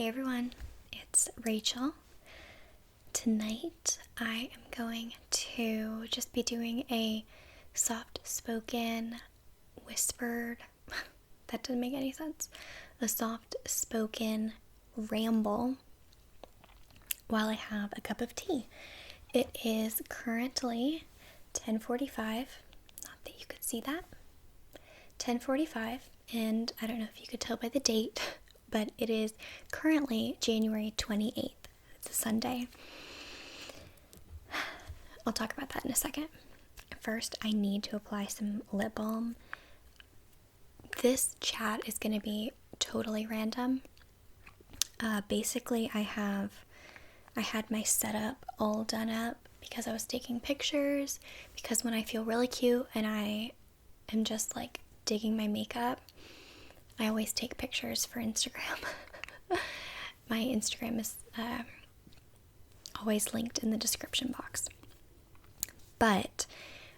Hey everyone, it's Rachel. Tonight I am going to just be doing a soft-spoken, whispered, that doesn't make any sense, a soft-spoken ramble while I have a cup of tea. It is currently 10:45, not that you could see that, 10:45, and I don't know if you could tell by the date, but it is currently January 28th. It's a Sunday. I'll talk about that in a second. First, I need to apply some lip balm. This chat is going to be totally random. Basically, I had my setup all done up because I was taking pictures, because when I feel really cute and I am just like digging my makeup, I always take pictures for Instagram. My Instagram is always linked in the description box. But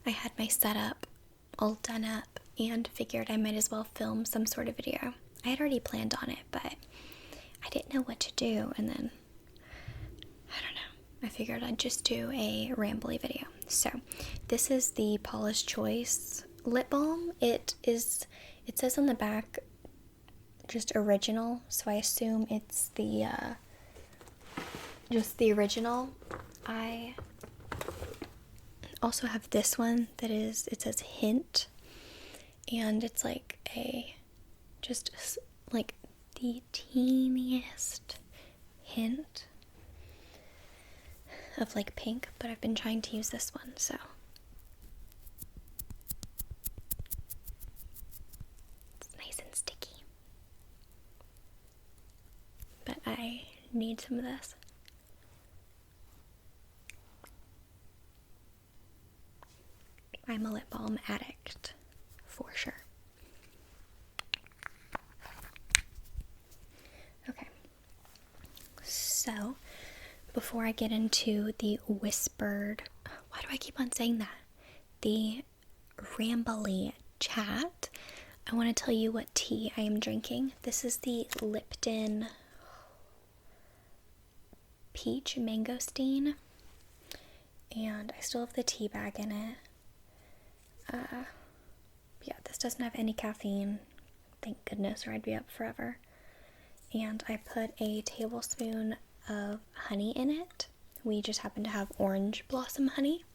I had my setup all done up and figured I might as well film some sort of video. I had already planned on it, but I didn't know what to do, and then I don't know. I figured I'd just do a rambly video. So this is the Paula's Choice lip balm. It says on the back just original, so I assume it's the just the original. I also have this one that it says hint, and it's like just like the teeniest hint of like pink, but I've been trying to use this one, so it's nice and sticky. But I need some of this. I'm a lip balm addict, for sure. Okay, so before I get into the whispered, why do I keep on saying that? The rambly chat, I want to tell you what tea I am drinking. This is the Lipton Peach Mangosteen, and I still have the tea bag in it. Yeah, this doesn't have any caffeine, thank goodness, or I'd be up forever. And I put a tablespoon of honey in it. We just happen to have orange blossom honey,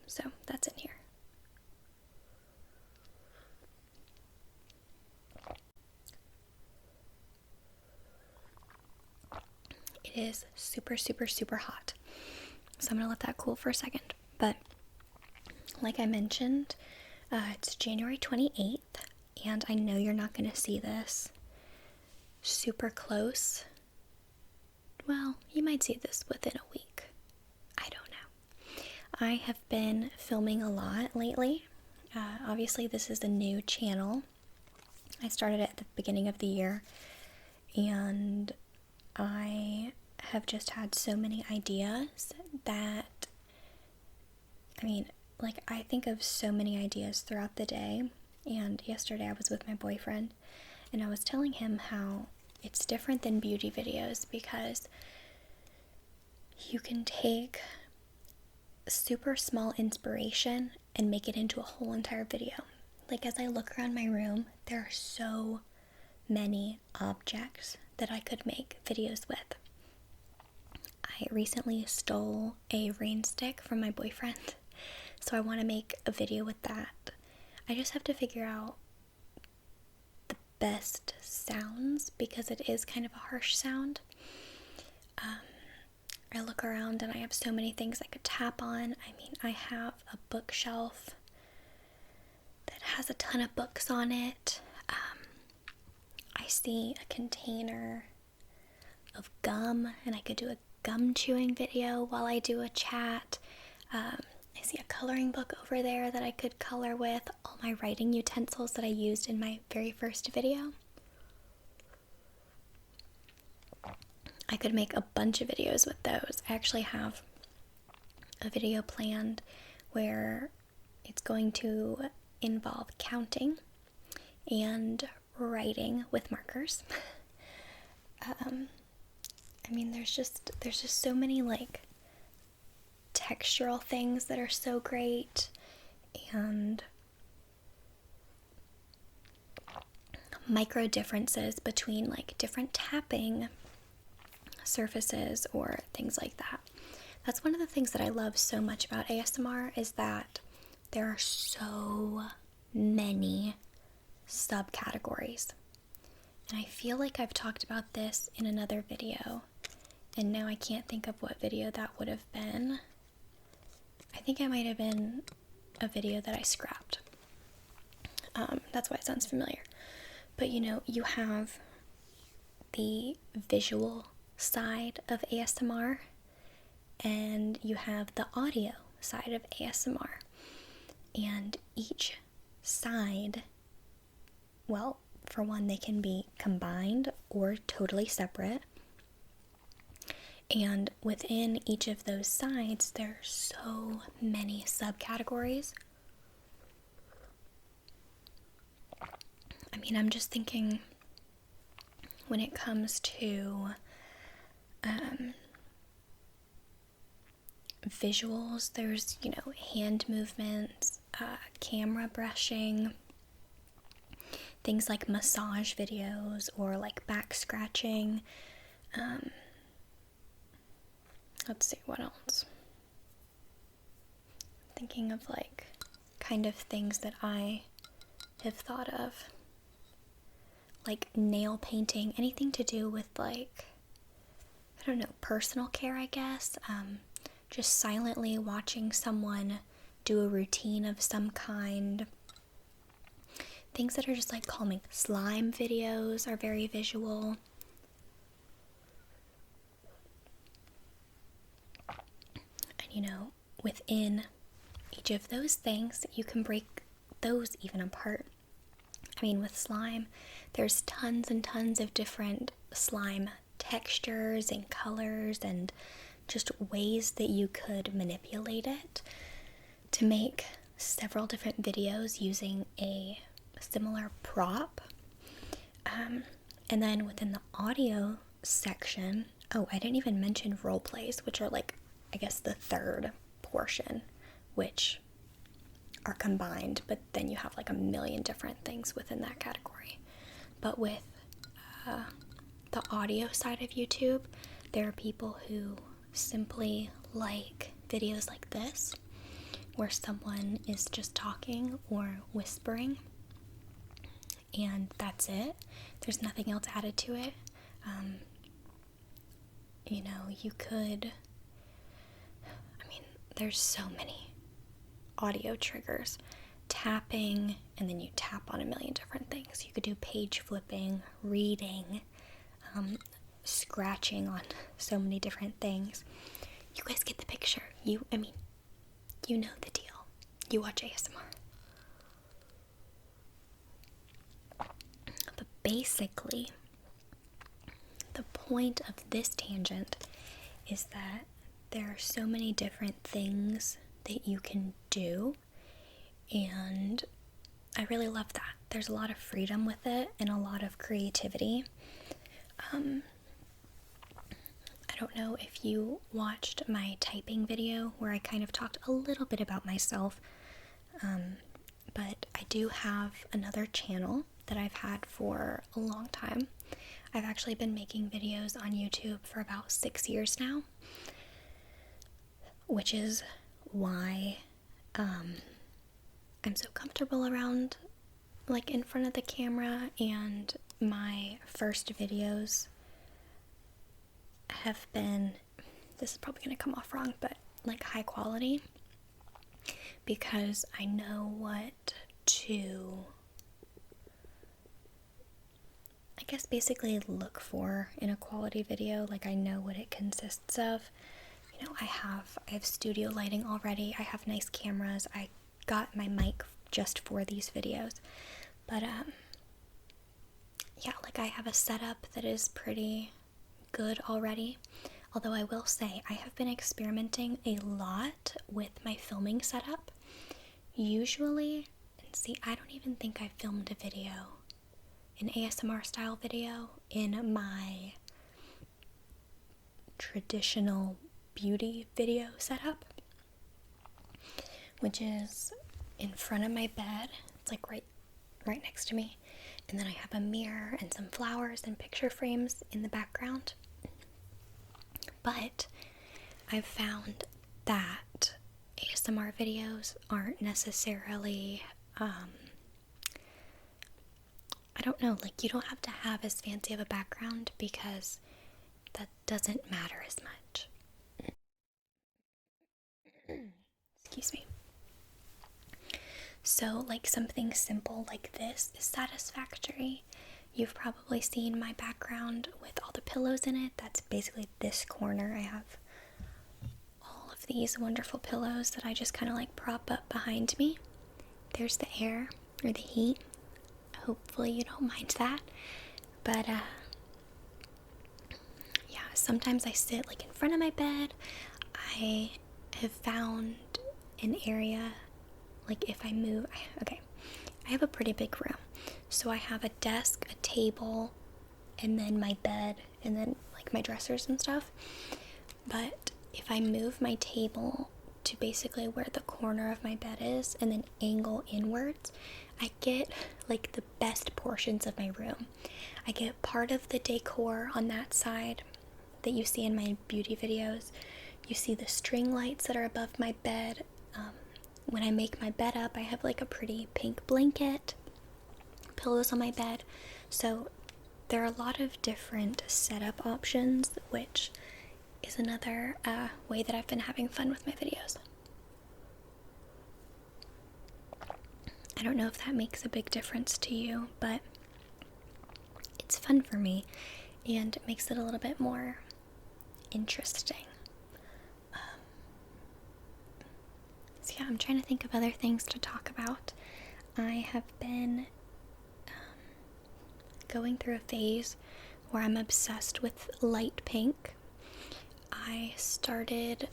so that's in here. It is super, super, super hot, so I'm gonna let that cool for a second. But like I mentioned, it's January 28th, and I know you're not gonna see this super close. Well, you might see this within a week. I don't know. I have been filming a lot lately. Obviously, this is a new channel. I started it at the beginning of the year, and I have just had so many ideas that, I think of so many ideas throughout the day. And yesterday I was with my boyfriend, and I was telling him how it's different than beauty videos because you can take super small inspiration and make it into a whole entire video. Like, as I look around my room, there are so many objects that I could make videos with. I recently stole a rain stick from my boyfriend, so I want to make a video with that. I just have to figure out the best sounds because it is kind of a harsh sound. I look around and I have so many things I could tap on. I have a bookshelf that has a ton of books on it. I see a container of gum, and I could do a gum chewing video while I do a chat. I see a coloring book over there that I could color with, all my writing utensils that I used in my very first video. I could make a bunch of videos with those. I actually have a video planned where it's going to involve counting and writing with markers. I mean, there's just so many like textural things that are so great, and micro differences between like different tapping surfaces or things like that. That's one of the things that I love so much about ASMR, is that there are so many subcategories. And I feel like I've talked about this in another video, and now I can't think of what video that would have been. I think it might have been a video that I scrapped. That's why it sounds familiar. But you know, you have the visual side of ASMR, and you have the audio side of ASMR. And each side, well, for one, they can be combined or totally separate. And within each of those sides, there are so many subcategories. I mean, I'm just thinking when it comes to visuals, there's, you know, hand movements, camera brushing, things like massage videos or like back scratching. Let's see, what else? Thinking of like kind of things that I have thought of, like nail painting, anything to do with like, I don't know, personal care, I guess. Just silently watching someone do a routine of some kind. Things that are just like calming. Slime videos are very visual. And you know, within each of those things, you can break those even apart. I mean, with slime, there's tons and tons of different slime textures and colors and just ways that you could manipulate it to make several different videos using a similar prop. And then within the audio section, oh, I didn't even mention role plays, which are like, I guess, the third portion, which are combined, but then you have like a million different things within that category. But with the audio side of YouTube, there are people who simply like videos like this, where someone is just talking or whispering, and that's it. There's nothing else added to it. You know, you could, I mean, there's so many audio triggers. Tapping, and then you tap on a million different things. You could do page flipping, reading, scratching on so many different things. You guys get the picture. You know the deal. You watch ASMR. But basically, the point of this tangent is that there are so many different things that you can do, and I really love that. There's a lot of freedom with it and a lot of creativity. I don't know if you watched my typing video where I kind of talked a little bit about myself, but I do have another channel that I've had for a long time. I've actually been making videos on YouTube for about 6 years now, which is why I'm so comfortable around, like, in front of the camera, and my first videos have been, this is probably going to come off wrong, but like high quality, because I know what to, I guess, basically look for in a quality video. Like, I know what it consists of. You know, I have studio lighting already. I have nice cameras. I got my mic just for these videos. But yeah, like, I have a setup that is pretty good already. Although I will say, I have been experimenting a lot with my filming setup. Usually, and see, I don't even think I filmed a video an ASMR style video in my traditional beauty video setup, which is in front of my bed. It's like right next to me, and then I have a mirror and some flowers and picture frames in the background. But I've found that ASMR videos aren't necessarily, I don't know, like you don't have to have as fancy of a background because that doesn't matter as much. Excuse me. So, like something simple like this is satisfactory. You've probably seen my background with all the pillows in it. That's basically this corner. I have all of these wonderful pillows that I just kind of like prop up behind me. There's the air or the heat. Hopefully you don't mind that. But yeah, sometimes I sit like in front of my bed. I have found an area, like if I move, I have a pretty big room. So I have a desk, a table, and then my bed, and then like my dressers and stuff. But if I move my table to basically where the corner of my bed is and then angle inwards, I get like the best portions of my room. I get part of the decor on that side that you see in my beauty videos. You see the string lights that are above my bed. When I make my bed up, I have like a pretty pink blanket, pillows on my bed. So there are a lot of different setup options, which is another way that I've been having fun with my videos. I don't know if that makes a big difference to you, but it's fun for me and it makes it a little bit more interesting. So yeah, I'm trying to think of other things to talk about. I have been going through a phase where I'm obsessed with light pink. I started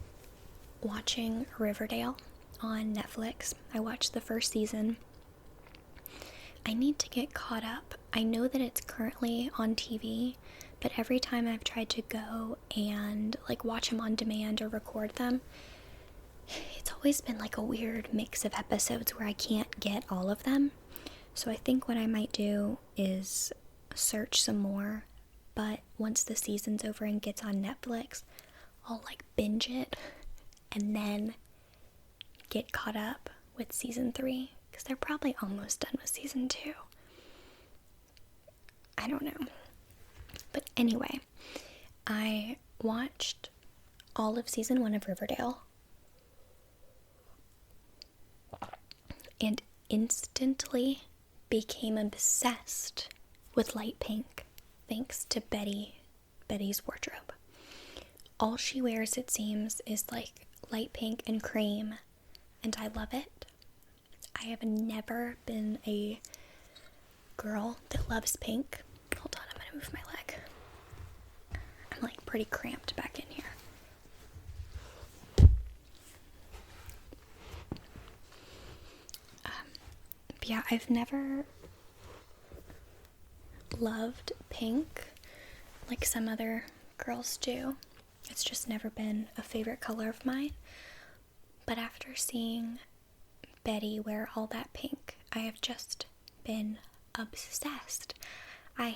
watching Riverdale on Netflix. I watched the first season. I need to get caught up. I know that it's currently on TV, but every time I've tried to go and like watch them on demand or record them, it's always been like a weird mix of episodes where I can't get all of them. So I think what I might do is search some more, but once the season's over and gets on Netflix, I'll like binge it and then get caught up with season 3, because they're probably almost done with season 2. I don't know. But anyway, I watched all of season 1 of Riverdale and instantly became obsessed with light pink, thanks to Betty's wardrobe. All she wears, it seems, is like light pink and cream, and I love it. I have never been a girl that loves pink. Hold on, I'm gonna move my leg. I'm like pretty cramped back in here. But yeah, I've never loved pink like some other girls do. It's just never been a favorite color of mine. But after seeing Betty wear all that pink, I have just been obsessed. I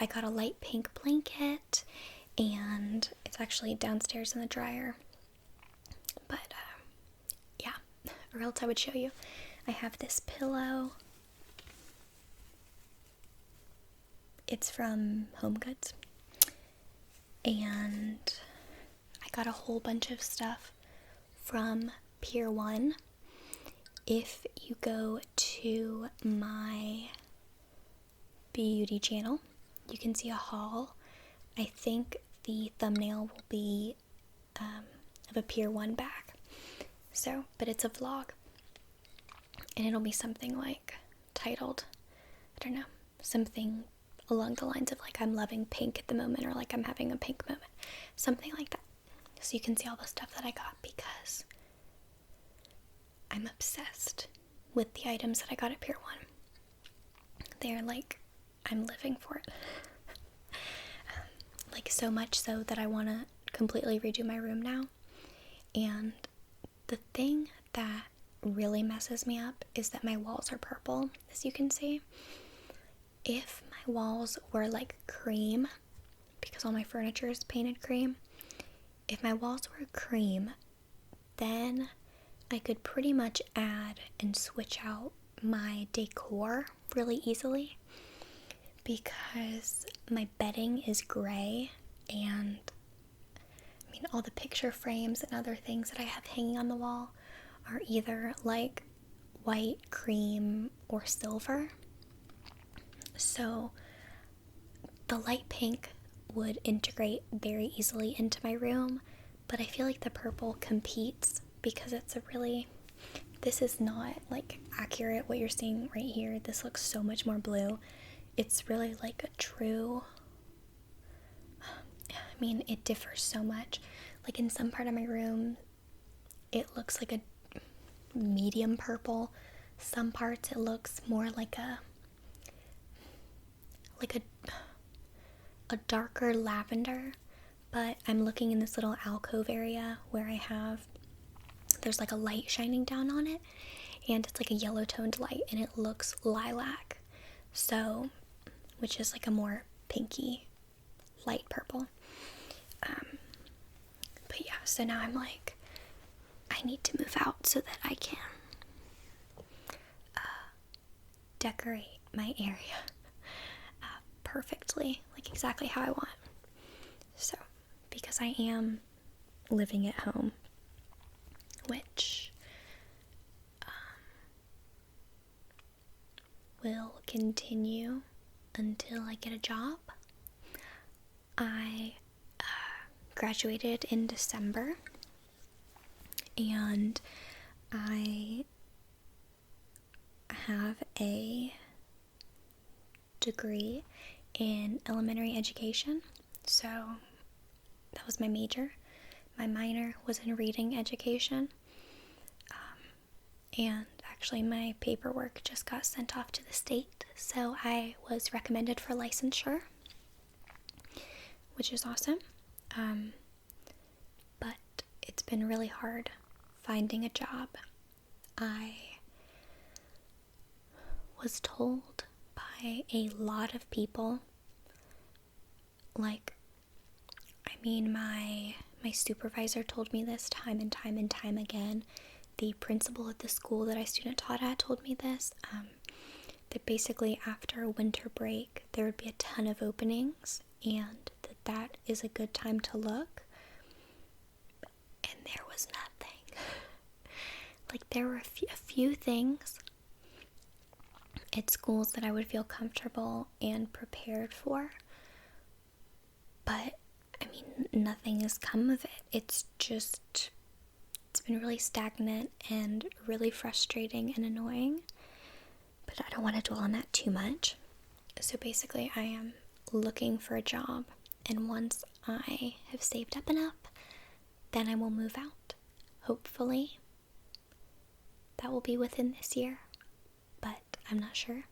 got a light pink blanket, and it's actually downstairs in the dryer. But yeah, or else I would show you. I have this pillow. It's from HomeGoods. And I got a whole bunch of stuff from Pier 1. If you go to my beauty channel, you can see a haul. I think the thumbnail will be of a Pier 1 bag. So, but it's a vlog. And it'll be something like titled, I don't know, something along the lines of like I'm loving pink at the moment, or like I'm having a pink moment. Something like that. So you can see all the stuff that I got because I'm obsessed with the items that I got at Pier 1. They're like, I'm living for it. Like, so much so that I want to completely redo my room now. And the thing that really messes me up is that my walls are purple, as you can see. If my walls were like cream, because all my furniture is painted cream, if my walls were cream, then I could pretty much add and switch out my decor really easily, because my bedding is gray, and I mean, all the picture frames and other things that I have hanging on the wall are either like white, cream, or silver. So the light pink would integrate very easily into my room, but I feel like the purple competes because it's a really, this is not like accurate what you're seeing right here. This looks so much more blue. It's really like a true, I mean, it differs so much. Like in some part of my room, it looks like a medium purple. Some parts it looks more like a darker lavender. But I'm looking in this little alcove area where there's like a light shining down on it, and it's like a yellow toned light, and it looks lilac, so, which is like a more pinky light purple. But yeah, so now I'm like, I need to move out so that I can decorate my area perfectly, like exactly how I want. So, because I am living at home, which will continue until I get a job. I graduated in December, and I have a degree in elementary education, so that was my major. My minor was in reading education, and actually my paperwork just got sent off to the state, so I was recommended for licensure, which is awesome. But it's been really hard finding a job. I was told by a lot of people, like, I mean, my supervisor told me this time and time and time again. The principal at the school that I student taught at told me this, that basically after winter break there would be a ton of openings, and that is a good time to look. And there was nothing. Like, there were a few things at schools that I would feel comfortable and prepared for, but I mean, nothing has come of it. It's been really stagnant and really frustrating and annoying, but I don't want to dwell on that too much. So basically, I am looking for a job, and once I have saved up enough, then I will move out. Hopefully, that will be within this year, but I'm not sure.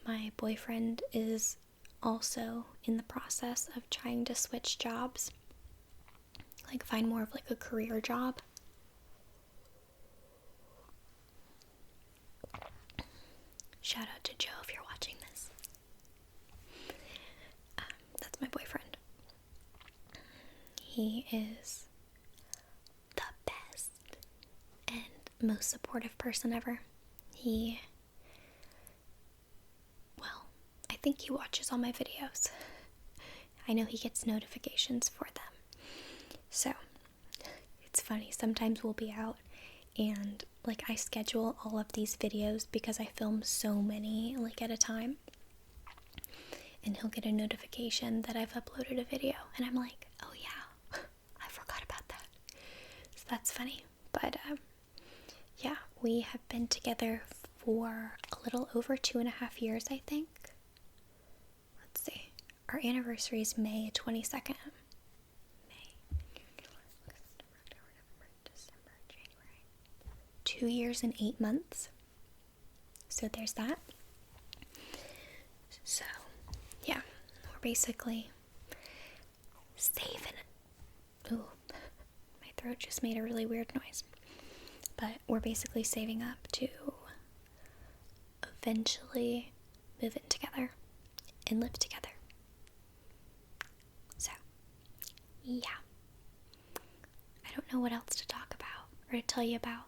My boyfriend is also in the process of trying to switch jobs, like find more of like a career job. Shout out to Joe if you're watching this. That's my boyfriend. He is the best and most supportive person ever. I think he watches all my videos. I know he gets notifications for them. So, it's funny, sometimes we'll be out and like I schedule all of these videos because I film so many like at a time. And he'll get a notification that I've uploaded a video, and I'm like, oh yeah, I forgot about that. So that's funny. But yeah, we have been together for a little over 2.5 years, I think. Let's see. Our anniversary is May 22nd. May, 2 years and 8 months. So there's that. So basically saving. Ooh, my throat just made a really weird noise. But we're basically saving up to eventually move in together and live together. So, yeah. I don't know what else to talk about or to tell you about.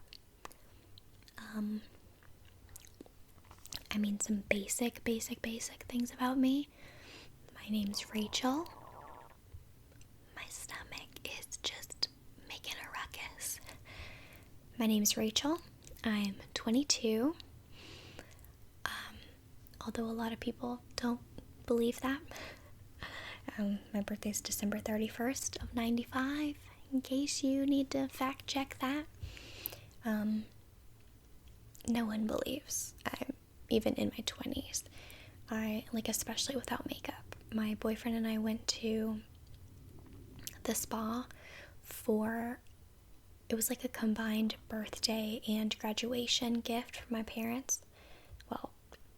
Some basic things about me. My name's Rachel. My stomach is just making a ruckus. My name's Rachel. I'm 22. Although a lot of people don't believe that. My birthday's December 31st of 95, in case you need to fact check that. No one believes I'm even in my 20s. Especially without makeup. My boyfriend and I went to the spa it was like a combined birthday and graduation gift for my parents. Well,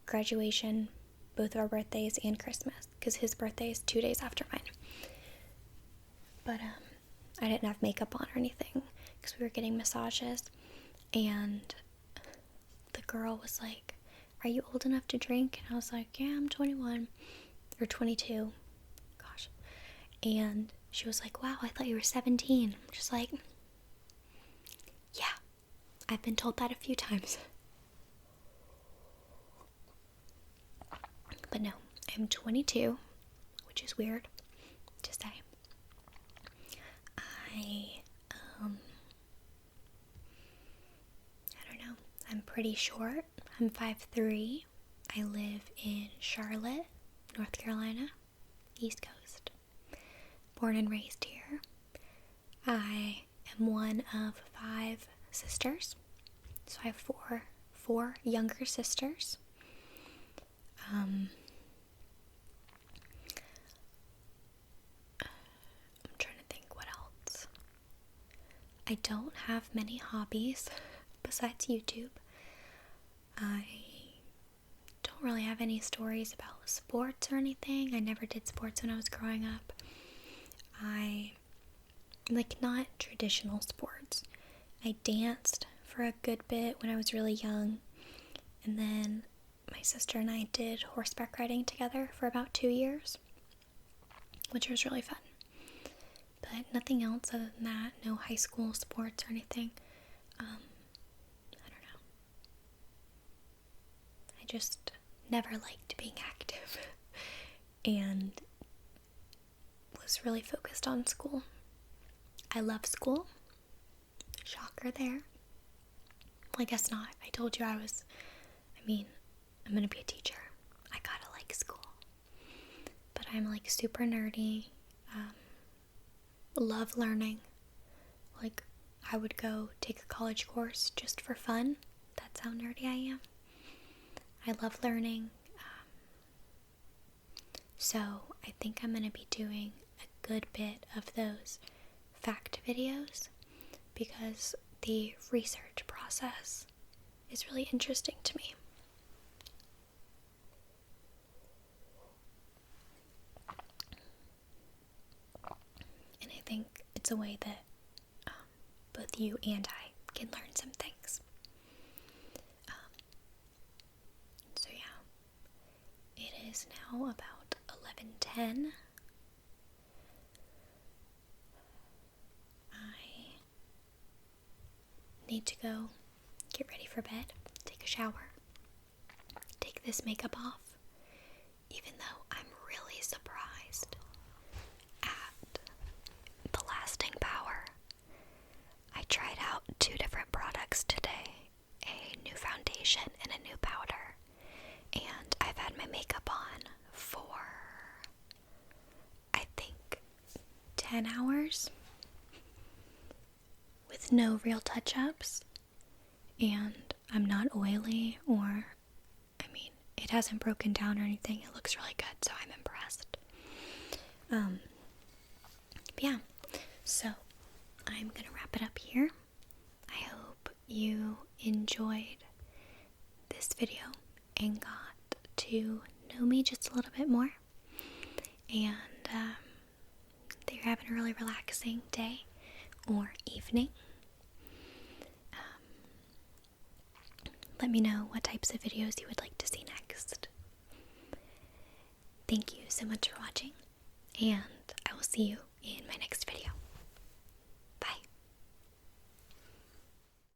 graduation, both of our birthdays, and Christmas, because his birthday is 2 days after mine. But I didn't have makeup on or anything because we were getting massages, and the girl was like, "Are you old enough to drink?" And I was like, "Yeah, I'm 21 or 22." Gosh. And she was like, "Wow, I thought you were 17." I'm just like, yeah, I've been told that a few times. But no, I'm 22, which is weird to say. I don't know. I'm pretty short. I'm 5'3". I live in Charlotte, North Carolina, East Coast. Born and raised here. I am one of 5 sisters. So I have four younger sisters. I'm trying to think what else. I don't have many hobbies besides YouTube. I don't really have any stories about sports or anything. I never did sports when I was growing up. Not traditional sports. I danced for a good bit when I was really young, and then my sister and I did horseback riding together for about 2 years, which was really fun. But nothing else other than that. No high school sports or anything. I don't know. I just never liked being active and was really focused on school. I love school. Shocker there. Well, I guess not. I told you I'm gonna be a teacher. I gotta like school. But I'm super nerdy. Love learning. I would go take a college course just for fun. That's how nerdy I am. I love learning. So I think I'm gonna be doing a good bit of those fact videos because the research process is really interesting to me. And I think it's a way that both you and I can learn some things. So yeah, it is now about 11:10. I need to go get ready for bed, take a shower, take this makeup off, even though I'm really surprised at the lasting power. I tried out 2 different products today, a new foundation and a new powder, and I've had my makeup on for, I think, 10 hours with no real touch-ups, and I'm not oily it hasn't broken down or anything. It looks really good, so I'm impressed. Yeah, so I'm gonna wrap it up here. I hope you enjoyed this video and got to know me just a little bit more. that you're having a really relaxing day or evening. Let me know what types of videos you would like to see next. Thank you so much for watching, and I will see you in my next video.